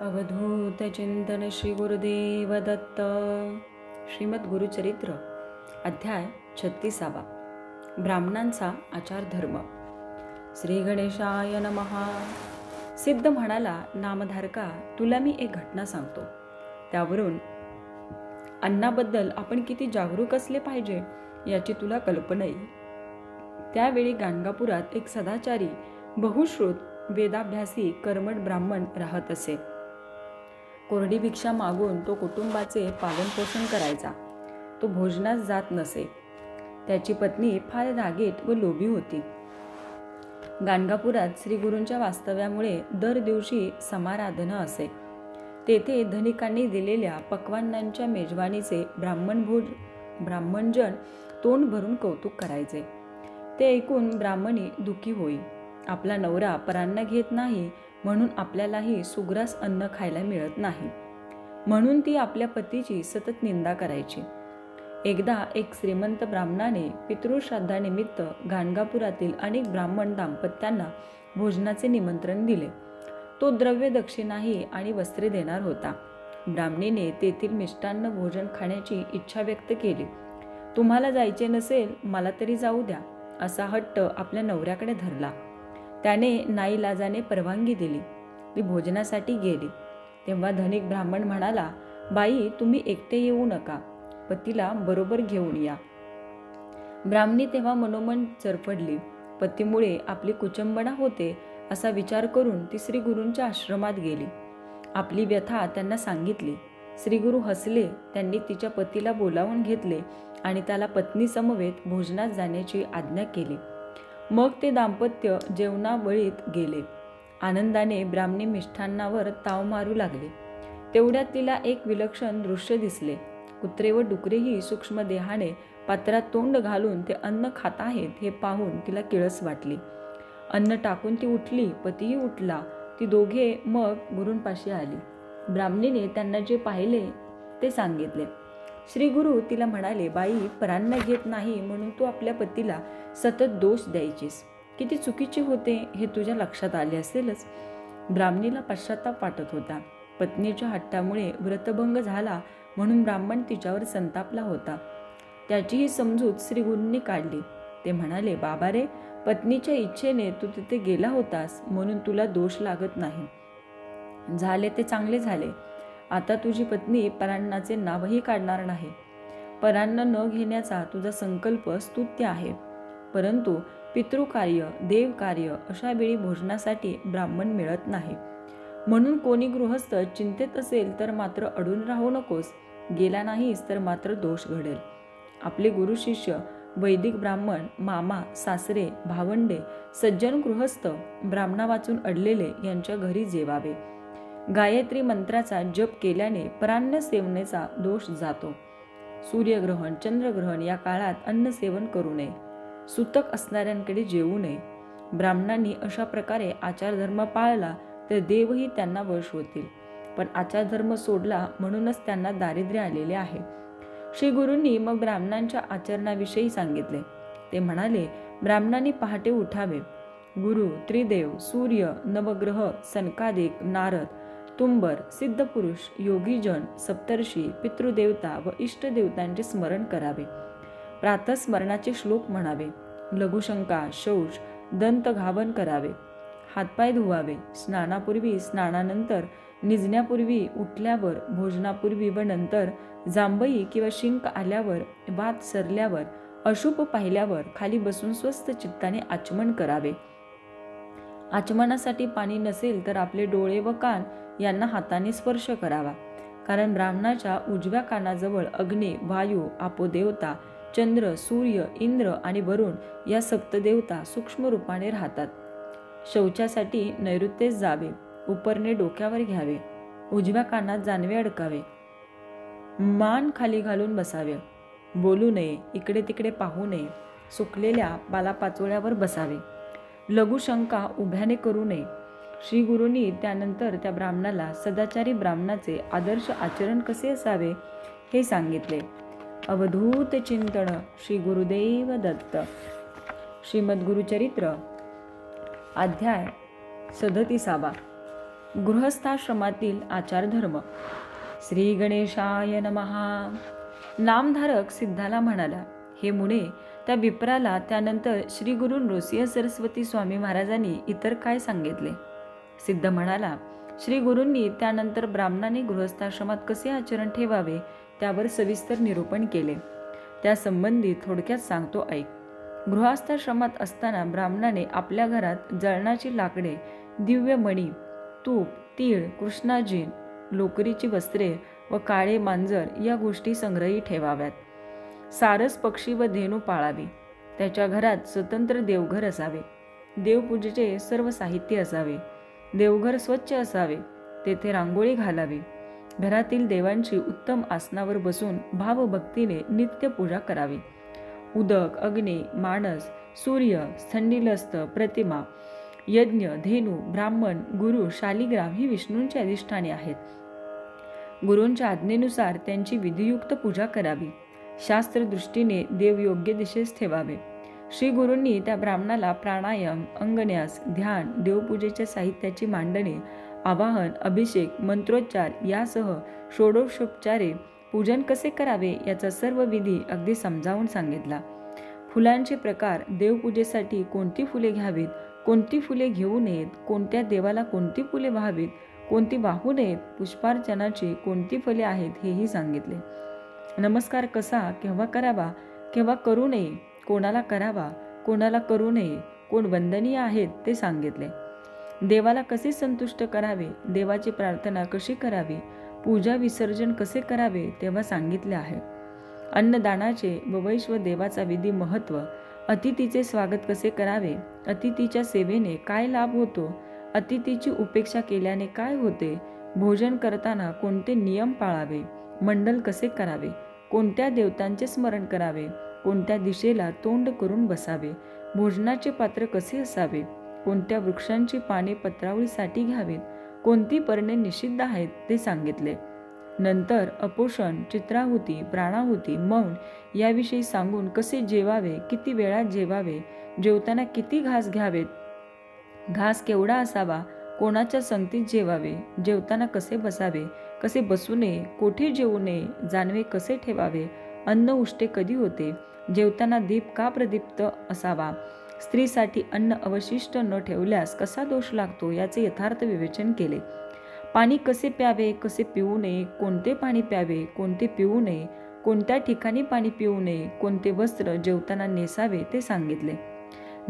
अवधूत चिंतन श्री गुरुदेव दत्त. श्रीमद गुरुचरित्र अध्याय 36. ब्राह्मणांचा आचार धर्म. श्री गणेशाय नमः. सिद्ध म्हणाला, नामधारका, तुला मी एक घटना सांगतो. त्यावरून अन्नाबद्दल आपण किती जागरूक असले पाहिजे याची तुला कल्पना येईल. त्यावेळी गाणगापुरात एक सदाचारी बहुश्रुत वेदाभ्यासी कर्मठ ब्राह्मण राहत असे. कोरडी भिक्षा मागून तो कुटुंबाचे पालनपोषण करायचा. तो भोजनास जात नसे. त्याची पत्नी फार रागीट व लोभी होती. गाणगापुरात श्रीगुरूंच्या वास्तव्यामुळे दर दिवशी समाराधना असे. तेथे धनिकांनी दिलेल्या पक्वान्नांच्या मेजवानीचे ब्राह्मणजन तोंड भरून कौतुक करायचे. ते ऐकून ब्राह्मणी दुःखी होई. आपला नवरा परान्न घेत नाही म्हणून आपल्यालाही सुग्रास अन्न खायला मिळत नाही, म्हणून ती आपल्या पतीची सतत निंदा करायची. एकदा एक श्रीमंत ब्राह्मणाने पितृश्राद्धानिमित्त गाणगापुरातील अनेक ब्राह्मण दाम्पत्यांना भोजनाचे निमंत्रण दिले. तो द्रव्य दक्षिणाही आणि वस्त्रे देणार होता. ब्राह्मणीने तेथील मिष्टान्न भोजन खाण्याची इच्छा व्यक्त केली. तुम्हाला जायचे नसेल, मला तरी जाऊ द्या, असा हट्ट आपल्या नवऱ्याकडे धरला. त्याने नाईलाजाने परवानगी दिली. ती भोजनासाठी गेली. तेव्हा धनिक ब्राह्मण म्हणाला, बाई, तुम्ही एकटे येऊ नका, पतीला बरोबर घेऊन या. ब्राह्मणी तेव्हा मनोमन चरफडली. पतीमुळे आपली कुचंबणा होते असा विचार करून ती श्रीगुरूंच्या आश्रमात गेली. आपली व्यथा त्यांना सांगितली. श्रीगुरू हसले. त्यांनी तिच्या पतीला बोलावून घेतले आणि त्याला पत्नीसमवेत भोजनात जाण्याची आज्ञा केली. मग ते दाम्पत्य जेवणावळीत गेले. आनंदाने ब्राह्मणी मिष्ठान्नावर ताव मारू लागले. तेवढ्यात तिला एक विलक्षण दृश्य दिसले. कुत्रे व डुकरेही सूक्ष्म देहाने पात्रात तोंड घालून ते अन्न खात आहेत हे पाहून तिला किळस वाटली. अन्न टाकून ती उठली. पतीही उठला. ती दोघे मग गुरूंपाशी आली. ब्राह्मणीने त्यांना जे पाहिले ते सांगितले. श्री गुरु तिला म्हणाले, बाई, परान्न घेत नाही म्हणून तू आपल्या पतीला सतत दोष द्यायचीस. किती चुकीचे होते हे तुझ्या लक्षात आले असेलच. ब्राह्मणीला पश्चाताप वाटत होता. पत्नीच्या हट्टामुळे व्रतभंग झाला म्हणून ब्राह्मण तिच्यावर संतापला होता. त्याचीही समजूत श्री गुरूंनी काढली. ते म्हणाले, बाबा रे, पत्नीच्या इच्छेने तू तिथे गेला होतास म्हणून तुला दोष लागत नाही. झाले ते चांगले झाले. आता तुझी पत्नी परान्नाचे नावही काढणार नाही. परान्न न घेण्याचा तुझा संकल्प स्तुत्य आहे, परंतु पितृकार्य, देवकार्य अशा वेळी भोजनासाठी ब्राह्मण मिळत नाही. म्हणून कोणी गृहस्थ चिंतेत असेल तर मात्र अडून राहू नकोस. गेला नाहीस तर मात्र दोष घडेल. आपले गुरु शिष्य, वैदिक ब्राह्मण, मामा, सासरे, भावंडे, सज्जन गृहस्थ, ब्राह्मणा वाचून अडलेले यांच्या घरी जेवावे. गायत्री मंत्राचा जप केल्याने परान्न सेवनेचा दोष जातो. सूर्यग्रहण, चंद्रग्रहण या काळात अन्न सेवन करू नये. सूतक असणाऱ्यांकडे जेवू नये. ब्राह्मणांनी अशा प्रकारे आचारधर्म पाळला तर देवही त्यांना वश होतील, पण आचारधर्म सोडला म्हणूनच त्यांना दारिद्र्य आलेले आहे. श्री गुरूंनी मग ब्राह्मणांच्या आचरणाविषयी सांगितले. ते म्हणाले, ब्राह्मणांनी पहाटे उठावे. गुरु, त्रिदेव, सूर्य, नवग्रह, सनकादिक, नारद, तुंबर, सिद्धपुरुष, योगीजन, सप्तर्षी, पितृदेवता व इष्टदेवतांचे स्मरण करावे. प्रातस्मरणाचे श्लोक म्हणावे. लघुशंका, शौच, दंतघावन करावे. हातपाय धुवावे. स्नानापूर्वी, स्नानानंतर, निजण्यापूर्वी, उठल्यावर, भोजनापूर्वी व नंतर, जांभई किंवा शिंक आल्यावर, वात सरल्यावर, अशुभ पाहिल्यावर खाली बसून स्वस्थ चित्ताने आचमन करावे. आचमनासाठी पाणी नसेल तर आपले डोळे व कान यांना हाताने स्पर्श करावा, कारण ब्राह्मणाच्या उजव्या कानाजवळ अग्नी, वायू, आपोदेवता, चंद्र, सूर्य, इंद्र आणि वरुण या सप्तदेवता सूक्ष्म रूपाने राहतात. शौचासाठी नैऋत्येस जावे. उपरणे डोक्यावर घ्यावे. उजव्या कानात जानवे अडकावे. मान खाली घालून बसावे. बोलू नये. इकडे तिकडे पाहू नये. सुकलेल्या पालापाचोळ्यावर बसावे. लघुशंका उभ्याने करू नये. श्री गुरूंनी त्यानंतर त्या ब्राह्मणाला सदाचारी ब्राह्मणाचे आदर्श आचरण कसे असावे हे सांगितले. अवधूत चिंतन श्री गुरुदेव दत्त. श्रीमद गुरुचरित्र अध्याय 37. गृहस्थाश्रमातील आचारधर्म. श्री गणेशाय नमः. नामधारक सिद्धाला म्हणाला, हे मुने, त्या विप्राला त्यानंतर श्री गुरु नृसिंह सरस्वती स्वामी महाराजांनी इतर काय सांगितले? सिद्ध म्हणाला, श्री गुरूंनी त्यानंतर ब्राह्मणाने गृहस्थाश्रमात कसे आचरण ठेवावे त्यावर सविस्तर निरूपण केले. त्यासंबंधी थोडक्यात सांगतो, ऐक. गृहस्थाश्रमात असताना ब्राह्मणाने आपल्या घरात जळणाची लाकडे, दिव्य मणी, तूप, तीळ, कृष्णाजी, लोकरीची वस्त्रे व काळे मांजर या गोष्टी संग्रही ठेवाव्यात. सारस, पक्षी व धेनू पाळावी. त्याच्या घरात स्वतंत्र देवघर असावे. देवपूजेचे सर्व साहित्य असावे. देवघर स्वच्छ असावे. तेथे रांगोळी घालावी. घरातील देवांची उत्तम आसनावर बसून भावभक्तीने नित्य पूजा करावी. उदक, अग्नी, मानस, सूर्य, स्थंडिलस्थ, प्रतिमा, यज्ञ, धेनू, ब्राह्मण, गुरु, शालिग्राम ही विष्णूंची अधिष्ठाने आहेत. गुरूंच्या आज्ञेनुसार त्यांची विधियुक्त पूजा करावी. शास्त्रदृष्टीने देव योग्य दिशेस ठेवावे. श्री गुरूंनी त्या ब्राह्मणाला प्राणायाम, अंगन्यास, ध्यान, देवपूजेच्या साहित्याची मांडणी, आवाहन, अभिषेक, मंत्रोच्चार यासह षोडशोपचारे पूजन कसे करावे याचा सर्व विधी अगदी समजावून सांगितला. फुलांचे प्रकार, देवपूजेसाठी कोणती फुले घ्यावीत, कोणती फुले घेऊ नयेत, कोणत्या देवाला कोणती फुले वाहावीत, कोणती वाहू नयेत, पुष्पार्चनाची कोणती फले आहेत हेही सांगितले. नमस्कार कसा, केव्हा करावा, केव्हा करू नये, कोणाला करावा, कोणाला करू नये, कोण वंदनीय आहेत ते सांगितले. देवाला कसे संतुष्ट करावे, देवाची प्रार्थना कशी करावी, पूजा विसर्जन कसे करावे तेव्हा सांगितले आहे. अन्नदानाचे व वैश्वदेवाचा विधी महत्त्व, अतिथीचे स्वागत कसे करावे, अतिथीच्या सेवेने काय लाभ होतो, अतिथीची उपेक्षा केल्याने काय होते, भोजन करताना कोणते नियम पाळावे, मंडल कसे करावे, कोणत्या देवतांचे स्मरण करावे, कोणत्या दिशेला तोंड करून बसावे, भोजनाचे पात्र कसे असावे, कोणत्या वृक्षांची पाने पत्रावळीसाठी घ्यावीत, कोणती पर्णे निषिद्ध आहेत ते सांगितले. नंतर अपोषण, चित्राहुती, प्राणाहुती, मौन याविषयी सांगून कसे जेवावे, किती वेळात जेवावे, जेवताना किती घास घ्यावेत, घास केवढा असावा, कोणाच्या संगतीत जेवावे, जेवताना कसे बसावे, कसे बसू नये, कोठे जेवू नये, जानवे कसे ठेवावे, अन्न उष्टे कधी होते, जेवताना दीप का प्रदीप्त असावा, स्त्रीसाठी अन्न अवशिष्ट न ठेवल्यास कसा दोष लागतो याचे यथार्थ विवेचन केले. पाणी कसे प्यावे, कसे पिऊ नये, कोणते पाणी प्यावे, कोणते पिऊ नये, कोणत्या ठिकाणी पाणी पिऊ नये, कोणते वस्त्र जेवताना नेसावे ते सांगितले.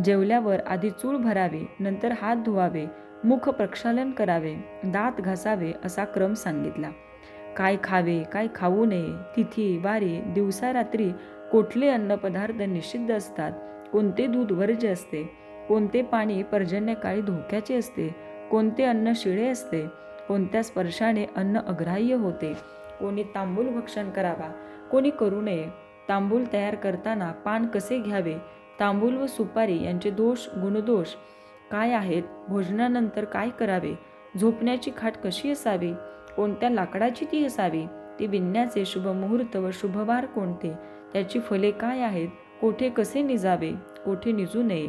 जेवल्यावर आधी चूळ भरावे, नंतर हात धुवावे, मुख प्रक्षालन करावे, दात घासावे असा क्रम सांगितला. काय खावे, काय खाऊ नये, तिथी वारी, दिवसा रात्री कुठले अन्नपदार्थ निषिद्ध असतात, कोणते दूध वर्ज्य असते, कोणते पाणी पर्जन्यकाळी धोक्याचे असते, कोणते अन्न शिळे असते, कोणत्या स्पर्शाने अन्न अग्राह्य होते, कोणी तांबूल भक्षण करावा, कोणी करू नये, तांबूल तयार करताना पान कसे घ्यावे, तांबूल व सुपारी यांचे दोष गुणदोष काय आहेत, भोजनानंतर काय करावे, झोपण्याची खाट कशी असावी, कोणत्या लाकडाची ती असावी, ती विणण्याचे शुभ मुहूर्त व शुभवार कोणते, त्याची फले काय आहेत, कोठे कसे निजावे, कोठे निजू नये,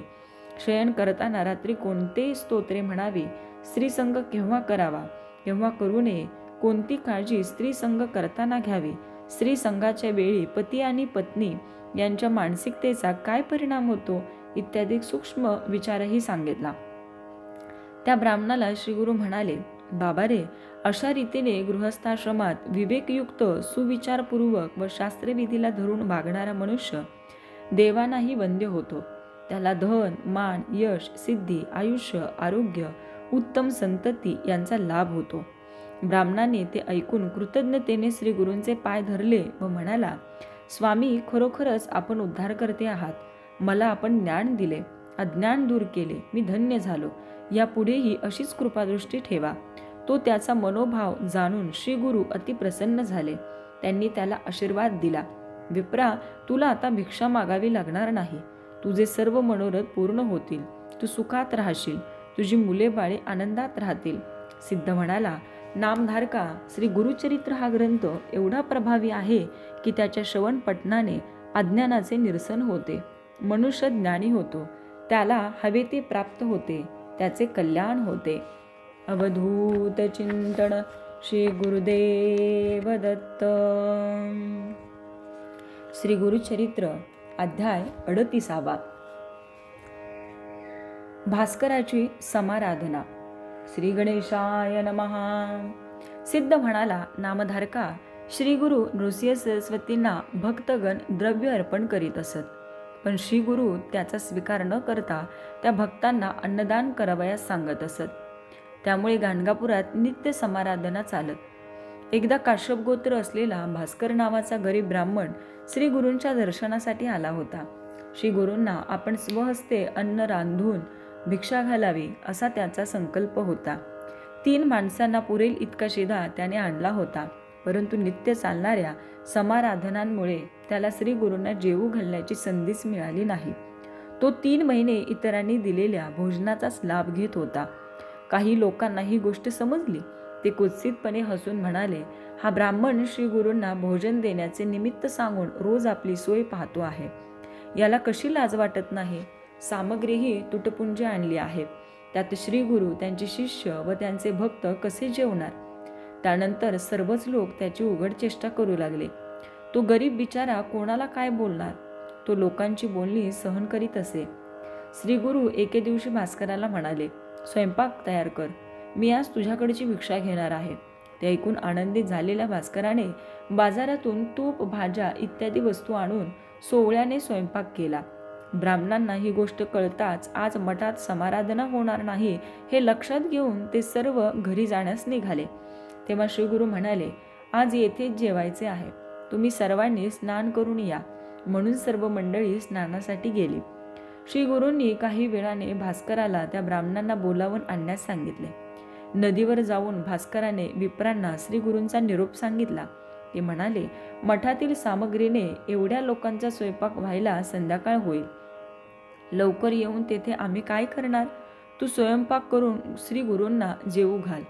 शयन करताना रात्री कोणते स्तोत्रे म्हणावी, स्त्रीसंग केव्हा करावा, केव्हा करू नये, कोणती काळजी स्त्रीसंग करताना घ्यावी, स्त्रीसंगाच्या वेळी पती आणि पत्नी यांच्या मानसिकतेचा काय परिणाम होतो इत्यादी सूक्ष्म विचारही सांगितला. त्या ब्राह्मणाला श्रीगुरु म्हणाले, बाबा रे, अशा रीतीने गृहस्थाश्रमात विवेकयुक्त, सुविचारपूर्वक व शास्त्रविधीला धरून वागणारा मनुष्य देवांनाही वंद्य होतो. त्याला धन, मान, यश, सिद्धी, आयुष्य, आरोग्य, उत्तम संतती यांचा लाभ होतो. ब्राह्मणाने ते ऐकून कृतज्ञतेने श्री गुरूंचे पाय धरले व म्हणाला, स्वामी, खरोखरच आपण उद्धार करते आहात. मला आपण ज्ञान दिले, अज्ञान दूर केले, मी धन्य झालो. यापुढेही अशीच कृपादृष्टी ठेवा. तो त्याचा मनोभाव जाणून श्री गुरु अति प्रसन्न झाले. त्यांनी त्याला आशीर्वाद दिला, विप्रा, तुला आता भिक्षा मागावी लागणार नाही. तुझे सर्व मनोरथ पूर्ण होतील. तू सुखात राहशील. तुझी मुले बाळे आनंदात राहतील. सिद्ध म्हणाला, नामधारका, श्री गुरुचरित्र हा ग्रंथ एवढा प्रभावी आहे की त्याच्या श्रवण पठणाने अज्ञानाचे निरसन होते. मनुष्य ज्ञानी होतो. त्याला हवे ते प्राप्त होते. त्याचे कल्याण होते. अवधूत चिंतन श्री गुरुदेव दत्त. श्री गुरुचरित्र अध्याय 38. भास्कराची समाराधना. श्री गणेशाय नमः. सिद्ध म्हणाला, नामधारका श्री गुरु नृसिंह सरस्वतींना भक्तगण द्रव्य अर्पण करीत असत, पण श्री गुरु त्याचा स्वीकार न करता त्या भक्तांना अन्नदान करावयास सांगत असत. त्यामुळे गाणगापुरात नित्य समाराधना चालत. एकदा काश्यप गोत्र असलेला भास्कर नावाचा गरीब ब्राह्मण श्री गुरूंच्या दर्शनासाठी आला होता. श्री गुरूंना आपण स्वहस्ते अन्न रांधून भिक्षा घालावी असा त्याचा संकल्प होता. 3 माणसांना पुरेल इतका शिधा त्याने आणला होता, परंतु नित्य चालणाऱ्या समाराधनांमुळे त्याला श्री गुरूंना जेवू घालण्याची संधीच मिळाली नाही. तो 3 महिने इतरांनी दिलेल्या भोजनाचाच लाभ घेत होता. काही लोकांना ही गोष्ट समजली. ते कुत्सितपणे हसून म्हणाले, हा ब्राह्मण श्री गुरूंना भोजन देण्याचे निमित्त सांगून रोज आपली सोय पाहतो आहे. याला कशी लाज वाटत नाही. सामग्रीही तुटपुंजी आणली आहे. त्यात श्री गुरु, त्यांचे शिष्य व त्यांचे भक्त कसे जेवणार. त्यानंतर सर्वच लोक त्याची उघड चेष्टा करू लागले. तो गरीब बिचारा कोणाला काय बोलणार. तो लोकांची बोलणी सहन करीत असे. श्री गुरु एके दिवशी भास्कराला म्हणाले, स्वयंपाक तयार कर, मी आज तुझ्याकडची भिक्षा घेणार आहे. ते ऐकून आनंदित झालेल्या भास्कराने बाजारातून तूप, भाज्या इत्यादी वस्तू आणून सोवळ्याने स्वयंपाक केला. ब्राह्मणांना ही गोष्ट कळताच आज मठात समाराधना होणार नाही हे लक्षात घेऊन ते सर्व घरी जाण्यास निघाले. तेव्हा श्री गुरु म्हणाले, आज येथेच जेवायचे आहे, तुम्ही सर्वांनी स्नान करून या. म्हणून सर्व मंडळी स्नानासाठी गेली. श्री गुरूंनी काही वेळाने भास्कराला त्या ब्राह्मणांना बोलावून आणण्यास सांगितले. नदीवर जाऊन भास्कराने विप्रांना श्री गुरूंचा निरोप सांगितला. ते म्हणाले, मठातील सामग्रीने एवढ्या लोकांचा स्वयंपाक व्हायला संध्याकाळ होईल. लवकर येऊन तेथे आम्ही काय करणार. तू स्वयंपाक करून श्री गुरूंना जेवू घाल.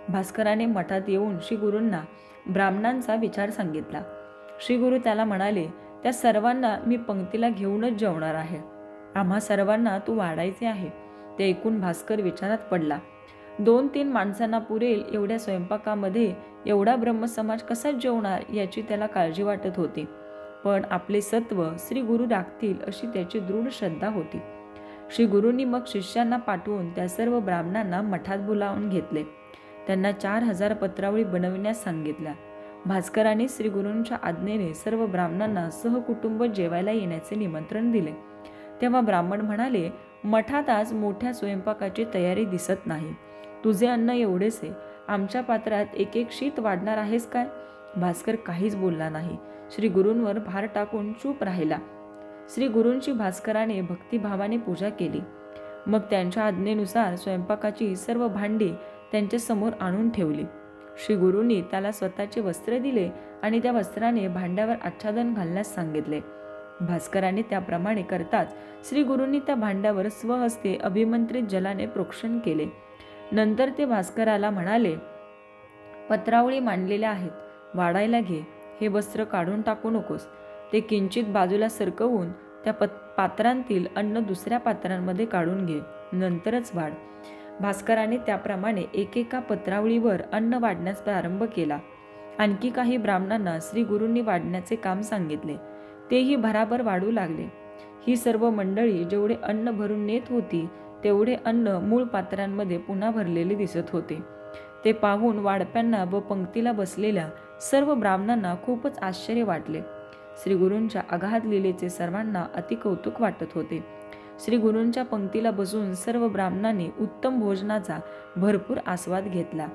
भास्कराने मठात येऊन श्री गुरूंना ब्राह्मणांचा विचार सांगितला. श्री गुरु त्याला म्हणाले, त्या सर्वांना मी पंक्तीला घेऊनच जेवणार आहे. आम्हा सर्वांना तू वाढायचे आहे. ते ऐकून भास्कर विचारात पडला. 2-3 माणसांना पुरेल एवढ्या स्वयंपाकामध्ये एवढा ब्रह्मसमाज कसा जेवणार याची त्याला काळजी वाटत होती. पण आपले सत्व श्री गुरु राखतील अशी त्याची दृढ श्रद्धा होती. श्री गुरूंनी मग शिष्यांना पाठवून त्या सर्व ब्राह्मणांना मठात बोलावून घेतले. त्यांना 4000 पत्रावळी बनविण्यास सांगितल्या. भास्कराने श्री गुरूंच्या आज्ञेने सर्व ब्राह्मणांना सहकुटुंब जेवायला येण्याचे निमंत्रण दिले. तेव्हा ब्राह्मण म्हणाले, मठात आज मोठ्या स्वयंपाकाची तयारी दिसत नाही. तुझे अन्न एवढेसे, आमच्या पात्रात एक शीत वाढणार आहेस काय. भास्कर काहीच बोलला नाही. श्री गुरूंवर भार टाकून चूप राहिला. श्री गुरूंची भास्कराने भक्तिभावाने पूजा केली. मग त्यांच्या आज्ञेनुसार स्वयंपाकाची सर्व भांडी त्यांच्या समोर आणून ठेवली. श्री गुरूंनी त्याला स्वतःचे वस्त्र दिले आणि त्या वस्त्राने भांड्यावर आच्छादन घालण्यास सांगितले. भास्कराने त्याप्रमाणे करताच श्री गुरूंनी त्या भांड्यावर स्वहस्ते अभिमंत्रित जलाने प्रोक्षण केले. नंतर ते भास्कराला म्हणाले, पत्रावळी मांडलेल्या आहेत, वाढायला घे. हे वस्त्र काढून टाकू नकोस. ते किंचित बाजूला सरकवून त्या पात्रांतील अन्न दुसऱ्या पात्रांमध्ये काढून घे, नंतरच वाढ. भास्कराने त्याप्रमाणे एकेका पत्रावळीवर अन्न वाढण्यास प्रारंभ केला. आणखी काही ब्राह्मणांना श्री गुरूंनी वाढण्याचे काम सांगितले. तेही भराभर वाढू लागले. ही सर्व मंडळी जेवढे अन्न भरून नेत होती तेवढे अन्न मूळ पात्रांमध्ये पुन्हा भरलेले दिसत होते. ते पाहून वाढप्यांना व पंक्तीला बसलेल्या सर्व ब्राह्मणांना खूपच आश्चर्य वाटले. श्री गुरूंच्या अगाध लीलेचे सर्वांना अतिकौतुक वाटत होते. श्री गुरूंच्या पंक्तीला बसून सर्व ब्राह्मणांनी उत्तम भोजनाचा भरपूर आस्वाद घेतला.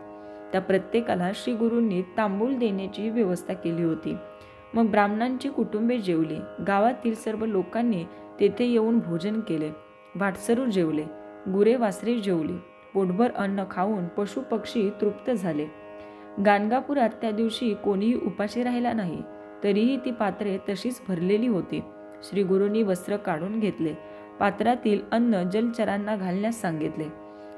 त्या प्रत्येकाला श्री गुरूंनी तांबूल देण्याची व्यवस्था केली होती. मग ब्राह्मणांची कुटुंबे जेवली. गावातील सर्व लोकांनी तेथे येऊन भोजन केले. वाटसरू जेवले, गुरे वासरे जेवली. पोटभर अन्न खाऊन पशु पक्षी तृप्त झाले. गाणगापुरात त्या दिवशी कोणीही उपाशी राहिला नाही. तरीही ती पात्रे तशीच भरलेली होती. श्री गुरूंनी वस्त्र काढून घेतले. पात्रातील अन्न जलचरांना घालण्यास सांगितले.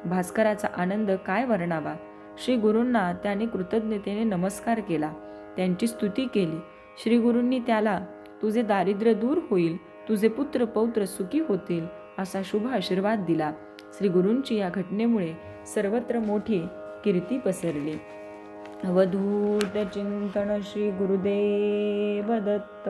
भास्कराचा आनंद काय वर्णावा. श्री गुरूंना त्याने कृतज्ञतेने नमस्कार केला, त्यांची स्तुती केली. श्री गुरूंनी त्याला, तुझे दारिद्र्य दूर होईल, तुझे पुत्र पौत्र सुखी होतील असा शुभ आशीर्वाद दिला. श्री गुरूंची या घटनेमुळे सर्वत्र मोठी कीर्ती पसरली. अवधूत चिंतन श्री गुरुदेव दत्त.